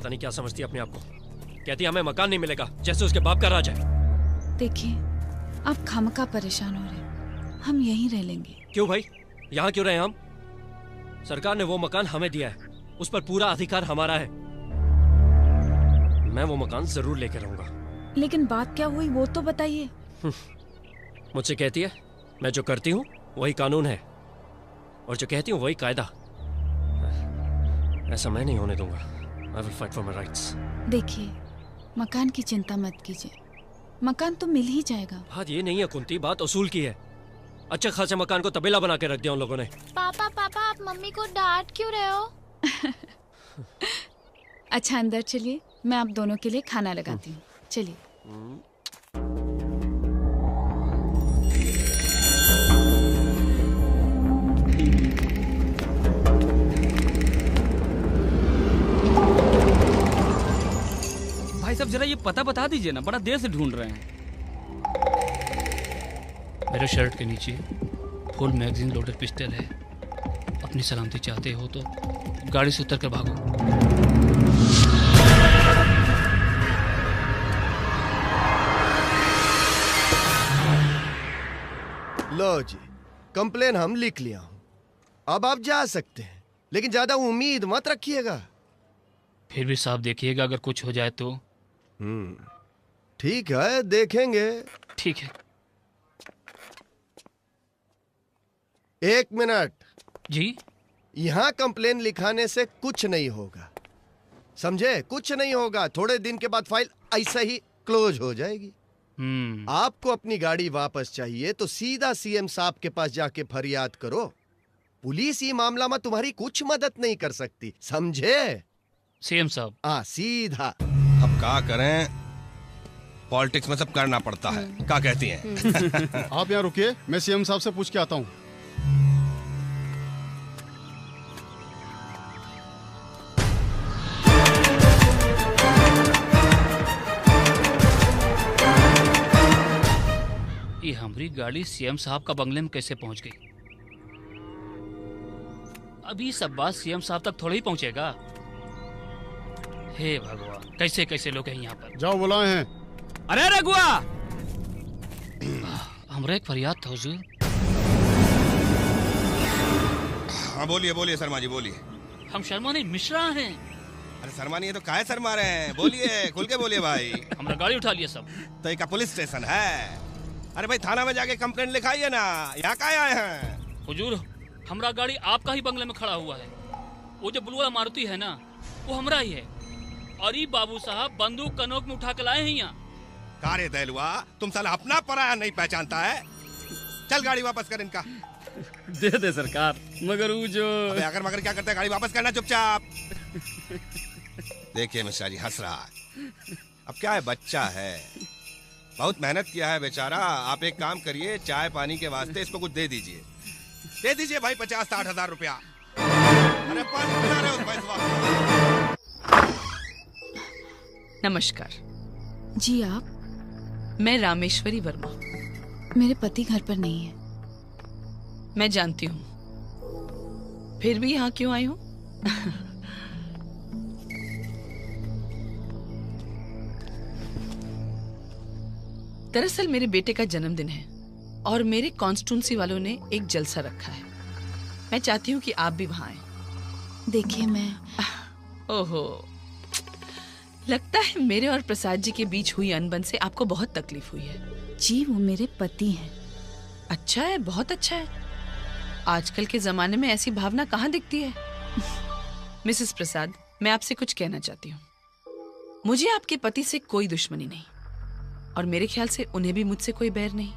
पता नहीं क्या समझती है अपने आप को। कहती है हमें मकान नहीं मिलेगा, जैसे उसके बाप का राज है। देखिए, आप खामखा परेशान हो रहे, हम यहीं रह लेंगे। क्यों भाई, यहाँ क्यों रहे हम? सरकार ने वो मकान हमें दिया है, उस पर पूरा अधिकार हमारा है। मैं वो मकान जरूर लेकर रहूंगा। लेकिन बात क्या हुई वो तो बताइए। मुझसे कहती है मैं जो करती हूँ वही कानून है, और जो कहती हूँ वही कायदा। ऐसा मैं नहीं होने दूंगा। I will fight for my rights. देखिए, मकान की चिंता मत कीजिए, मकान तो मिल ही जाएगा। बात ये नहीं है कुंती, बात उसूल की है। अच्छा खासे मकान को तबेला बना के रख दिया उन लोगों ने। पापा पापा, आप मम्मी को डांट क्यों रहे हो? अच्छा अंदर चलिए, मैं आप दोनों के लिए खाना लगाती हूँ। चलिए। भाई साहब जरा ये पता बता दीजिए ना, बड़ा देर से ढूंढ रहे हैं। मेरे शर्ट के नीचे फुल मैगजीन लोडेड पिस्टल है। अपनी सलामती चाहते हो तो गाड़ी से उतर कर भागो। लो जी, कंप्लेन हम लिख लिया हूं। अब आप जा सकते हैं, लेकिन ज्यादा उम्मीद मत रखिएगा। फिर भी साहब देखिएगा, अगर कुछ हो जाए तो। ठीक है, देखेंगे। ठीक है। 1 मिनट जी। यहाँ कंप्लेन लिखाने से कुछ नहीं होगा, समझे? कुछ नहीं होगा। थोड़े दिन के बाद फाइल ऐसा ही क्लोज हो जाएगी। आपको अपनी गाड़ी वापस चाहिए तो सीधा सीएम साहब के पास जाके फरियाद करो। पुलिस ये मामला में तुम्हारी कुछ मदद नहीं कर सकती, समझे? सीएम साहब। हाँ, सीधा। अब क्या करें, पॉलिटिक्स में सब करना पड़ता है। क्या कहती हैं? आप यहाँ रुकिए, मैं सीएम साहब से पूछ के आता हूँ। ये हमारी गाड़ी सीएम साहब का बंगले में कैसे पहुंच गई? अभी सब बात सीएम साहब तक थोड़ा ही पहुंचेगा। हे भगवान, कैसे कैसे लोग हैं यहाँ पर। जाओ, बुलाए हैं। अरे रघुआ, हमरा एक फरियाद था हुजूर। हाँ बोलिए बोलिए शर्मा जी, बोलिए। हम शर्मा नहीं, मिश्रा हैं। अरे शर्मा नहीं है तो काहे शर्मा रहे हैं? बोलिए, खुल के बोलिए भाई। हमरा गाड़ी उठा लिया सब। तो एक पुलिस स्टेशन है। अरे भाई थाना में जाके कंप्लेंट लिखाइए ना, यहाँ काहे आए हैं? हुजूर, हमरा गाड़ी आपका ही बंगले में खड़ा हुआ है। वो जो ब्लू वाला मारुति है ना, वो हमरा ही है। और ये बाबू साहब बंदूक कनोक में उठा के लाए हैं यहाँ। कारे दैलवा, तुम साला अपना पराया नहीं पहचानता है। चल गाड़ी वापस कर इनका। दे दे सरकार, मगर वो जो अबे अगर मगर क्या करते हैं, गाड़ी वापस करना चुपचाप। देखिए मिश्रा जी हंस रहा है। अब क्या है, बच्चा है, बहुत मेहनत किया है बेचारा। आप एक काम करिए, चाय पानी के वास्ते इसको कुछ दे दीजिए। दे दीजिए भाई 50-60 हजार रुपया। अरे पानी पिला रहे हो भाई। नमस्कार जी। आप? मैं रामेश्वरी वर्मा। मेरे पति घर पर नहीं है। मैं जानती हूँ, फिर भी यहाँ क्यों आई हूँ? दरअसल मेरे बेटे का जन्मदिन है और मेरे कॉन्स्टिट्यूंसी वालों ने एक जलसा रखा है। मैं चाहती हूँ कि आप भी वहाँ आए। देखिए मैं ओहो, लगता है मेरे और प्रसाद जी के बीच हुई अनबन से आपको बहुत तकलीफ हुई है। जी, वो मेरे पति हैं। अच्छा है, बहुत अच्छा है। आजकल के जमाने में ऐसी भावना कहाँ दिखती है। मिसेस प्रसाद, मैं आपसे कुछ कहना चाहती हूँ। मुझे आपके पति से कोई दुश्मनी नहीं और मेरे ख्याल से उन्हें भी मुझसे कोई बैर नहीं।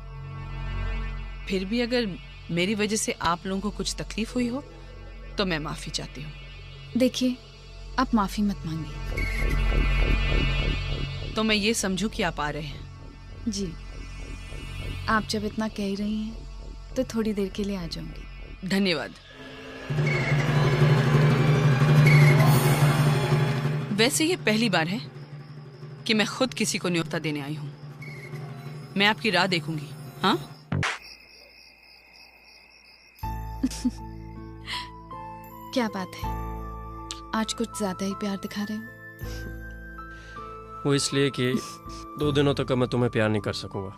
फिर भी अगर मेरी वजह से आप लोगों को कुछ तकलीफ हुई हो तो मैं माफी चाहती हूँ। देखिए, आप माफी मत मांगिए। तो मैं ये समझूं कि आप आ रहे हैं? जी, आप जब इतना कह रही हैं तो थोड़ी देर के लिए आ जाऊंगी। धन्यवाद। वैसे ये पहली बार है कि मैं खुद किसी को न्योता देने आई हूँ। मैं आपकी राह देखूंगी। हाँ? क्या बात है, आज कुछ ज्यादा ही प्यार दिखा रहे हो? वो इसलिए कि 2 दिनों तक मैं तुम्हें प्यार नहीं कर सकूंगा।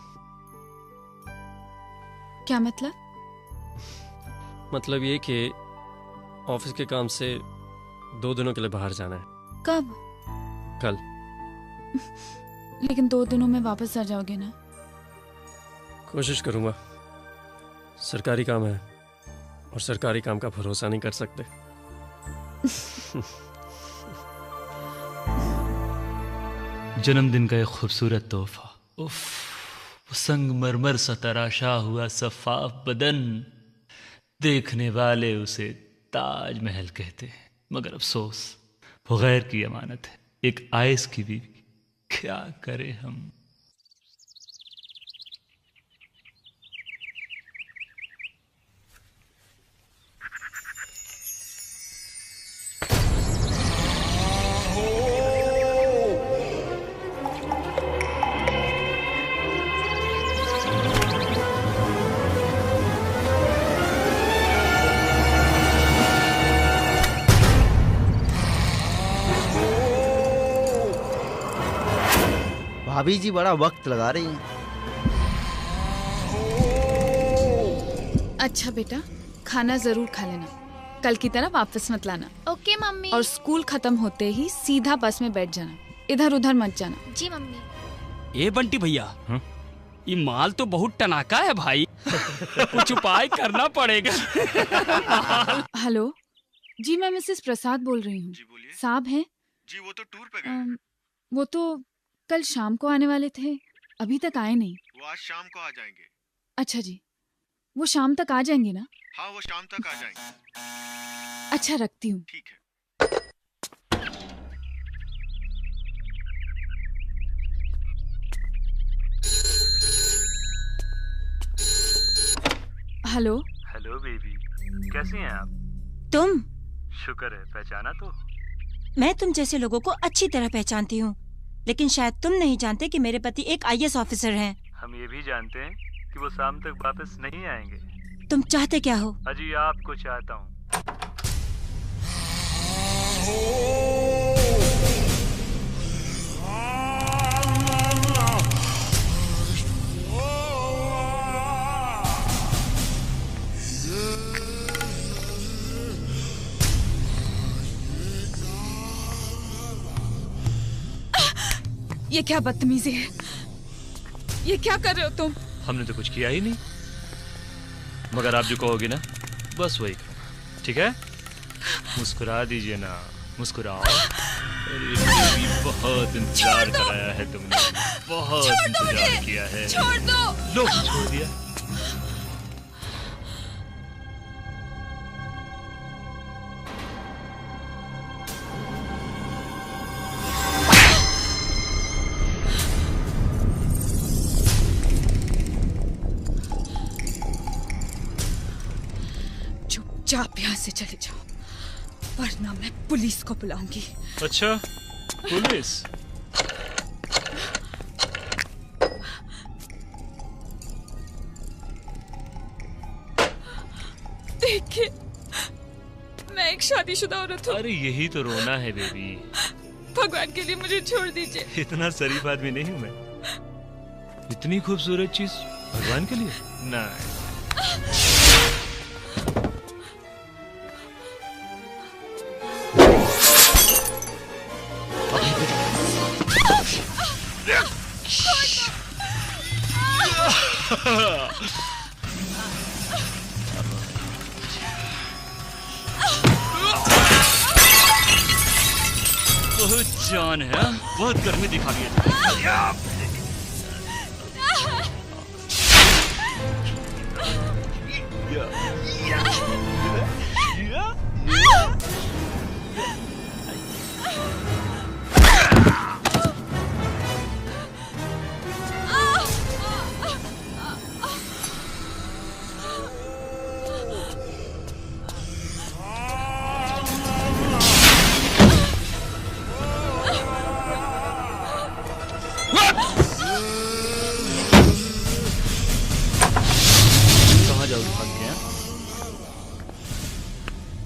क्या मतलब? मतलब ये कि ऑफिस के काम से 2 दिनों के लिए बाहर जाना है। कब? कल। लेकिन 2 दिनों में वापस आ जाओगे ना? कोशिश करूंगा। सरकारी काम है और सरकारी काम का भरोसा नहीं कर सकते। जन्मदिन का एक खूबसूरत तोहफा। उफ, वो संगमरमर सा तराशा हुआ सफाफ बदन, देखने वाले उसे ताजमहल कहते हैं, मगर अफसोस वो गैर की अमानत है, एक आयस की बीवी। क्या करें हम। भाभी जी बड़ा वक्त लगा रही हैं। अच्छा बेटा, खाना जरूर खा लेना, कल की तरह वापस मत लाना। Okay mummy. और स्कूल खत्म होते ही सीधा बस में बैठ जाना, इधर उधर मत जाना। जी मम्मी। ए बंटी भैया, ये माल तो बहुत टनाका है भाई। कुछ उपाय करना पड़ेगा। हेलो जी, मैं मिसेस प्रसाद बोल रही हूँ। जी बोलिए। साहब हैं? जी वो तो टूर पे गए। वो तो कल शाम को आने वाले थे, अभी तक आए नहीं। वो आज शाम को आ जाएंगे। अच्छा जी, वो शाम तक आ जाएंगे ना? हाँ वो शाम तक आ जाएंगे। अच्छा रखती हूँ। ठीक है। हेलो। हेलो बेबी, कैसी हैं आप? तुम? शुक्र है, पहचाना तो। मैं तुम जैसे लोगों को अच्छी तरह पहचानती हूँ, लेकिन शायद तुम नहीं जानते कि मेरे पति एक IAS ऑफिसर हैं। हम ये भी जानते हैं कि वो शाम तक वापस नहीं आएंगे। तुम चाहते क्या हो? अजी आपको चाहता हूँ। ये क्या बदतमीजी है? ये क्या कर रहे हो तुम? हमने तो कुछ किया ही नहीं, मगर आप जो कहोगे ना बस वही करूँगा, ठीक है? मुस्कुरा दीजिए ना, मुस्कुराओ। अरे बेबी, बहुत इंतजार कराया है तुमने, बहुत इंतजार किया है। छोड़ दो। लो, छोड़ दिया। आप यहाँ से चले जाओ, वरना मैं पुलिस को बुलाऊंगी। अच्छा, पुलिस? देखिए, मैं एक शादीशुदा औरत हूँ। अरे यही तो रोना है बेबी। भगवान के लिए मुझे छोड़ दीजिए। इतना शरीफ आदमी नहीं हूँ मैं। इतनी खूबसूरत चीज भगवान के लिए? नहीं। बहुत जान है, बहुत गर्मी दिखा दिया।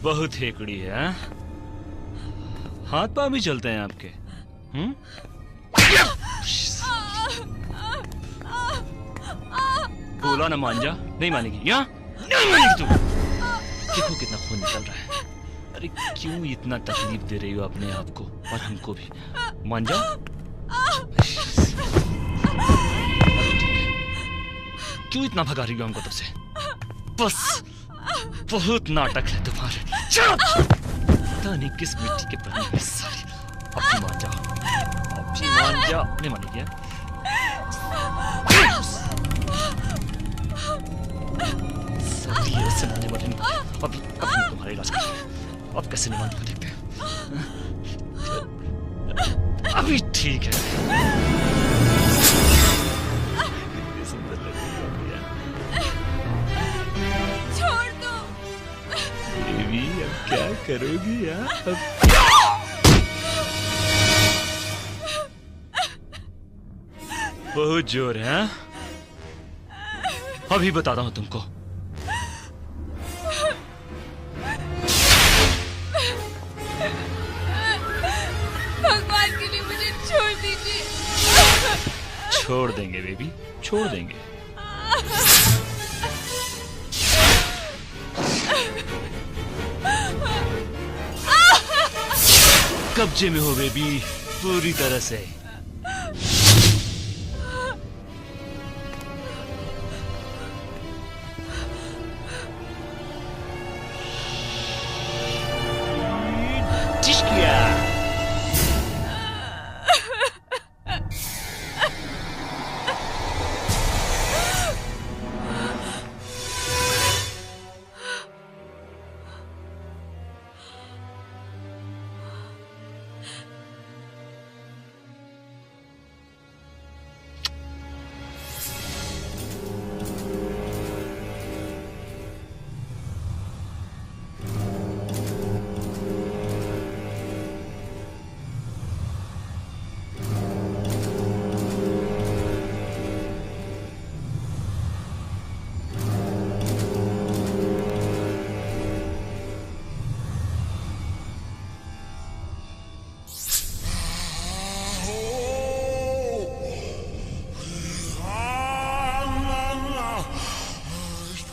बहुत हेकड़ी है, हाथ पांव भी चलते हैं आपके। बोला ना मान जा, नहीं मानेगी। यहाँ नहीं मानेगी तू। देखो कितना खून निकल रहा है। अरे क्यों इतना तकलीफ दे रही हो अपने आप को और हमको भी? मान जा। क्यों इतना भगा रही हो हमको तब से? बस बहुत नाटक है तुम्हारे। पता नहीं किस मिट्टी के बने हैं सारी। अब भी मान जा, अब भी मान जा। नहीं मानेगी? सारी ऐसे मानने वाले नहीं। अभी तुम्हारा इलाज करते हैं। अब कैसे नहीं मानने को देखते हैं। अभी ठीक है। सुंदर लग रही है। छोड़ दो। बेबी अब क्या करोगी यार? बहुत जोर है। अभी बताता हूं तुमको। भगवान के लिए मुझे छोड़ दीजिए। छोड़ देंगे बेबी, छोड़ देंगे। कब्जे में हो बेबी, पूरी तरह से।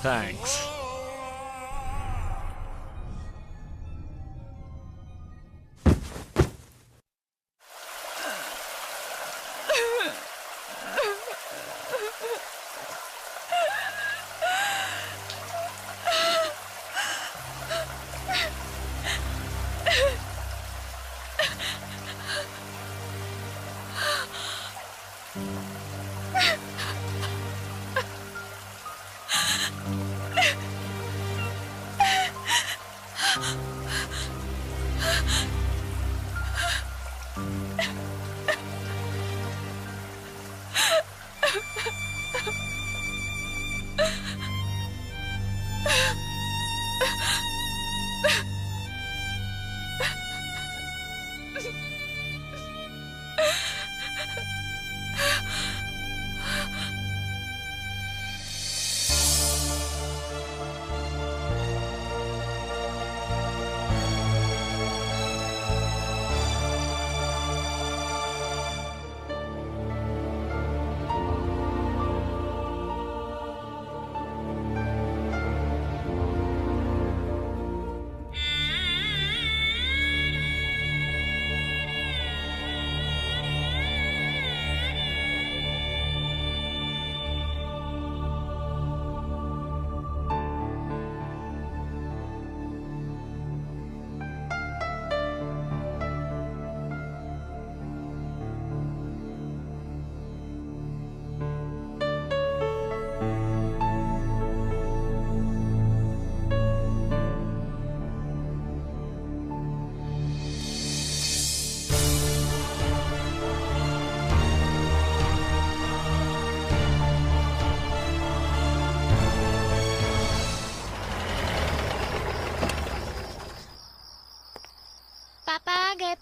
Thanks.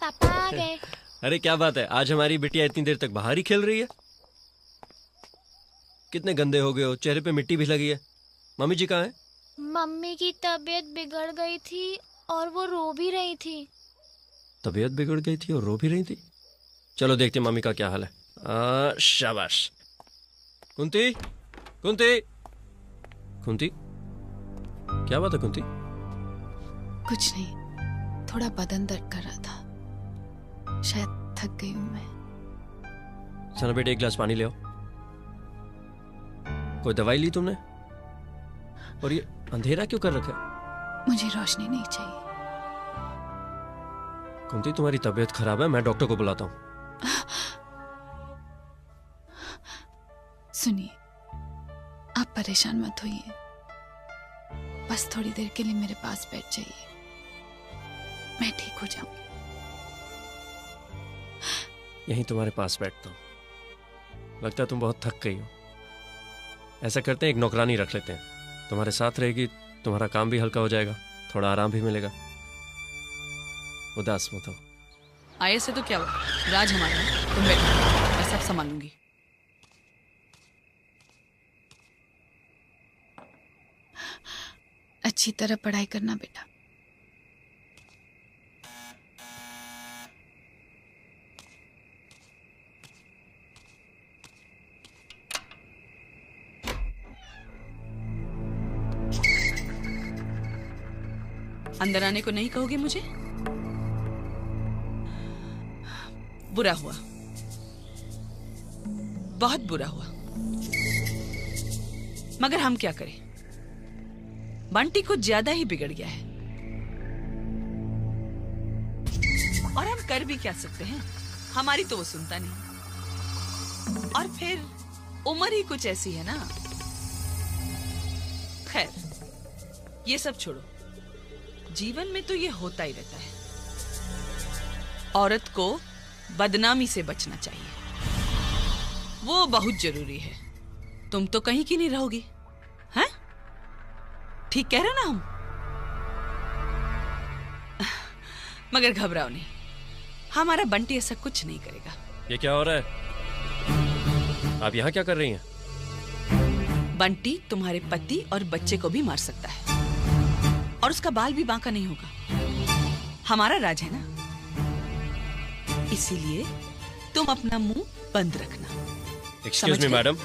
पापा आ गए। अरे क्या बात है, आज हमारी बिटिया इतनी देर तक बाहर ही खेल रही है। कितने गंदे हो गए हो, चेहरे पे मिट्टी भी लगी है। मम्मी जी कहाँ हैं? मम्मी की तबीयत बिगड़ गई थी और वो रो भी रही थी। तबीयत बिगड़ गई थी और रो भी रही थी? चलो देखते हैं मम्मी का क्या हाल है। शाबाश। कुंती, कुंती, कुंती, क्या बात है कुंती? कुछ नहीं, थोड़ा बदन दर्द कर रहा था, शायद थक गई हूँ मैं। चलो बेटे एक गिलास पानी ले आओ। कोई दवाई ली तुमने? और ये अंधेरा क्यों कर रखा है? मुझे रोशनी नहीं चाहिए। कुंती तुम्हारी तबीयत खराब है, मैं डॉक्टर को बुलाता हूँ। सुनिए, आप परेशान मत होइए, बस थोड़ी देर के लिए मेरे पास बैठ जाइए, मैं ठीक हो जाऊंगी। यहीं तुम्हारे पास बैठता हूँ। लगता है तुम बहुत थक गई हो। ऐसा करते हैं, एक नौकरानी रख लेते हैं, तुम्हारे साथ रहेगी, तुम्हारा काम भी हल्का हो जाएगा, थोड़ा आराम भी मिलेगा। उदास मत हो। आए से तो क्या हुआ, राज हमारा है, तुम बैठो, मैं सब संभालूंगी। अच्छी तरह पढ़ाई करना बेटा। अंदर आने को नहीं कहोगे मुझे? बुरा हुआ, बहुत बुरा हुआ, मगर हम क्या करें, बंटी कुछ ज्यादा ही बिगड़ गया है, और हम कर भी क्या सकते हैं, हमारी तो वो सुनता नहीं, और फिर उम्र ही कुछ ऐसी है ना। खैर, ये सब छोड़ो, जीवन में तो ये होता ही रहता है, औरत को बदनामी से बचना चाहिए, वो बहुत जरूरी है। तुम तो कहीं की नहीं रहोगी, हैं? ठीक कह रहे ना हम? मगर घबराओ नहीं, हमारा बंटी ऐसा कुछ नहीं करेगा। ये क्या हो रहा है? आप यहाँ क्या कर रही हैं? बंटी तुम्हारे पति और बच्चे को भी मार सकता है, और उसका बाल भी बांका नहीं होगा। हमारा राज है ना, इसीलिए तुम अपना मुंह बंद रखना। एक्सक्यूज मी मैडम,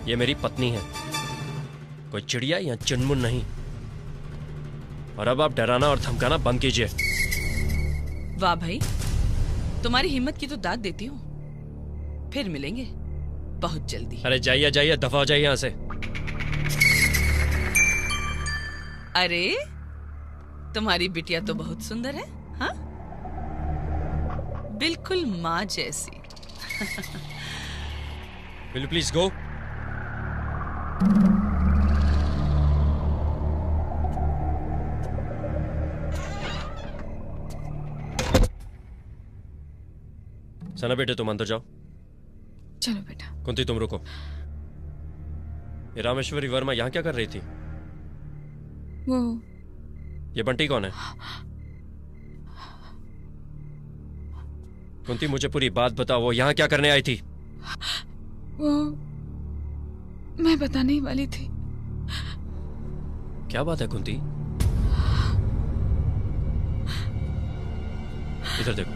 ये मेरी पत्नी है, कोई चिड़िया या चुनमुन नहीं। और अब आप डराना और धमकाना बंद कीजिए। वाह भाई, तुम्हारी हिम्मत की तो दाद देती हूँ। फिर मिलेंगे बहुत जल्दी। अरे जाइए जाइए, दफा हो जाइए यहाँ से। अरे तुम्हारी बिटिया तो बहुत सुंदर है, हाँ? बिल्कुल माँ जैसी। Will you please go? सना बेटे तुम अंदर जाओ। चलो बेटा। कुंती तुम रुको। ये रामेश्वरी वर्मा यहाँ क्या कर रही थी? वो ये बंटी कौन है? कुंती मुझे पूरी बात बताओ, वो यहाँ क्या करने आई थी? वो मैं बताने ही वाली थी। क्या बात है कुंती? इधर देखो,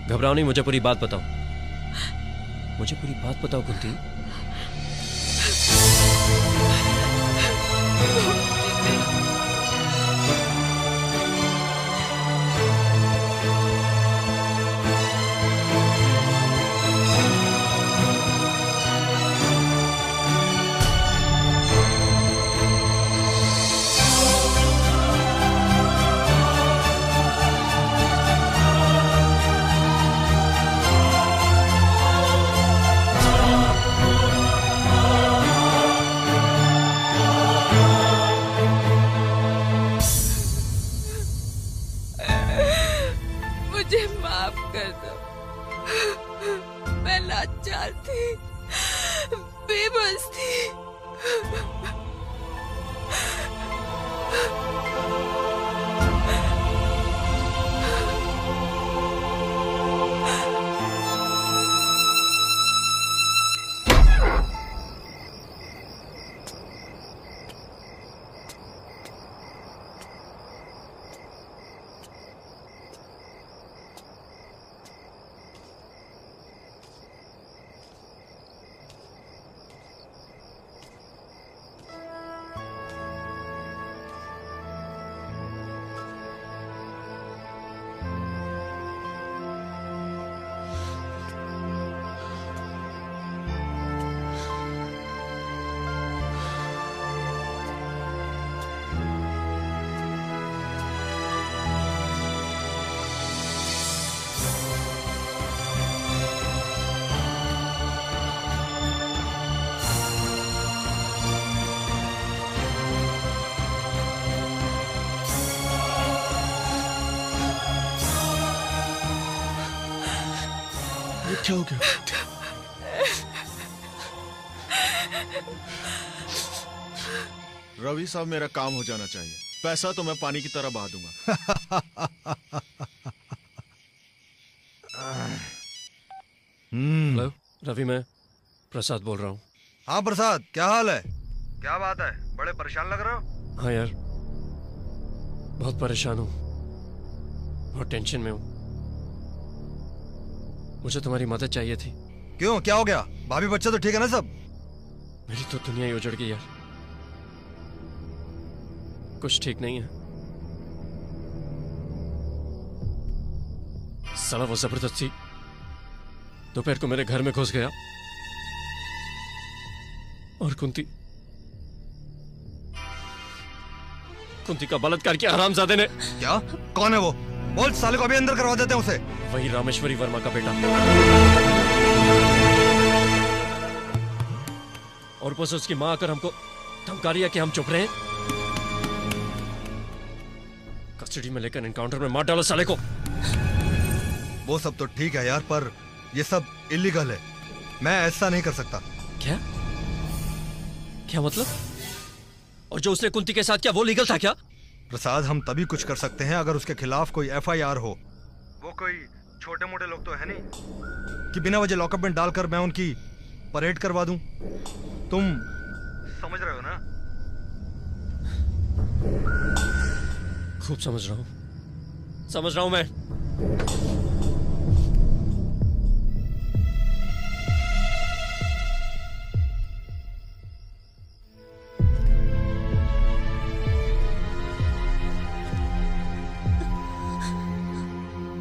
घबराओ नहीं, मुझे पूरी बात बताओ, मुझे पूरी बात बताओ कुंती। मुझे माफ कर दो, मैं लाचार थी, बेबस थी। क्या हो गया? रवि साहब, मेरा काम हो जाना चाहिए। पैसा तो मैं पानी की तरह बहा दूंगा। हेलो रवि, मैं प्रसाद बोल रहा हूँ। हाँ प्रसाद, क्या हाल है? क्या बात है, बड़े परेशान लग रहे हो? हाँ यार, बहुत परेशान हूँ, बहुत टेंशन में हूँ। मुझे तुम्हारी मदद चाहिए थी। क्यों, क्या हो गया? भाभी बच्चा तो ठीक है ना सब? मेरी तो दुनिया ही उजड़ गई यार, कुछ ठीक नहीं है। साला वो जबरदस्ती दोपहर को मेरे घर में घुस गया और कुंती का बलात्कार किया हरामजादे ने। क्या? कौन है वो? बोल, साले को अभी अंदर करवा देते हैं उसे। वही रामेश्वरी वर्मा का बेटा। और बस उसकी मां आकर हमको धमका रही है कि हम चुप रहे। कस्टडी में लेकर एनकाउंटर में मार डालो साले को। वो सब तो ठीक है यार, पर ये सब इलीगल है। मैं ऐसा नहीं कर सकता। क्या क्या मतलब? और जो उसने कुंती के साथ किया वो लीगल था क्या? प्रसाद, हम तभी कुछ कर सकते हैं अगर उसके खिलाफ कोई FIR हो। वो कोई छोटे मोटे लोग तो है नहीं कि बिना वजह लॉकअप में डालकर मैं उनकी परेड करवा दूं। तुम समझ रहे हो ना? खूब समझ रहा हूं मैं।